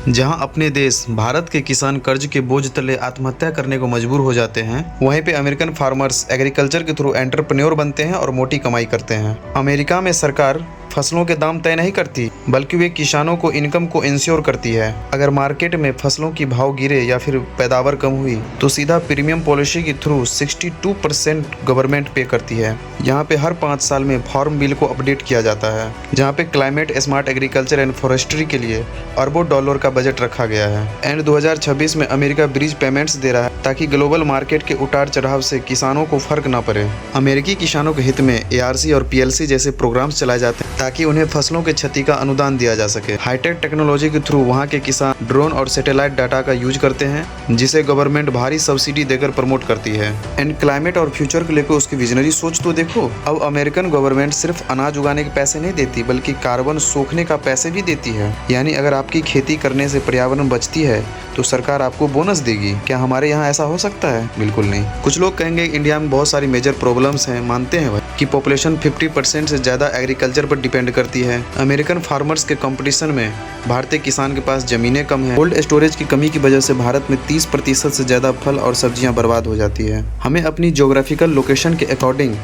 जहां अपने देश भारत के किसान कर्ज के बोझ तले आत्महत्या करने को मजबूर हो जाते हैं, वहीं पे अमेरिकन फार्मर्स एग्रीकल्चर के थ्रू एंटरप्रेन्योर बनते हैं और मोटी कमाई करते हैं। अमेरिका में सरकार फसलों के दाम तय नहीं करती, बल्कि वे किसानों को इनकम को इंश्योर करती है। अगर मार्केट में फसलों की भाव गिरे या फिर पैदावार कम हुई तो सीधा प्रीमियम पॉलिसी के थ्रू 62% गवर्नमेंट पे करती है। यहाँ पे हर 5 साल में फार्म बिल को अपडेट किया जाता है, जहाँ पे climate smart agriculture and forestry के लिए अरबों डॉलर का बजट रखा गया है। एंड 2026 में अमेरिका ब्रिज पेमेंट्स दे रहा है ताकि ग्लोबल मार्केट के उतार चढ़ाव से किसानों को फर्क न पड़े। अमेरिकी किसानों के हित में ARC और PLC जैसे प्रोग्राम्स चलाए जाते हैं ताकि उन्हें फसलों के क्षति का अनुदान दिया जा सके। हाईटेक टेक्नोलॉजी के थ्रू वहां के किसान ड्रोन और सैटेलाइट डाटा का यूज करते हैं, जिसे गवर्नमेंट भारी सब्सिडी देकर प्रमोट करती है। एंड क्लाइमेट और फ्यूचर को लेकर उसकी विजनरी सोच तो देखो। अब अमेरिकन गवर्नमेंट सिर्फ अनाज उगाने के पैसे नहीं देती, बल्कि कार्बन सोखने का पैसे भी देती है। यानी अगर आपकी खेती करने से पर्यावरण बचती है तो सरकार आपको बोनस देगी। क्या हमारे यहाँ ऐसा हो सकता है? बिल्कुल नहीं। कुछ लोग कहेंगे इंडिया में बहुत सारी मेजर प्रॉब्लम्स हैं, मानते हैं भाई कि पॉपुलेशन 50% से ज़्यादा एग्रीकल्चर पर डिपेंड करती है। अमेरिकन फार्मर्स के कंपटीशन में भारतीय किसान के पास ज़मीनें कम हैं। कोल्ड स्टोरेज की कमी की वजह से भारत में 30% से ज़्यादा फल और सब्जियां बर्बाद हो जाती है। हमें अपनी ज्योग्राफिकल लोकेशन के अकॉर्डिंग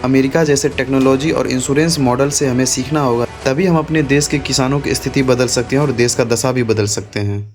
अमेरिका जैसे टेक्नोलॉजी और इंश्योरेंस मॉडल से हमें सीखना होगा, तभी हम अपने देश के किसानों की स्थिति बदल सकते हैं और देश का दशा भी बदल सकते हैं।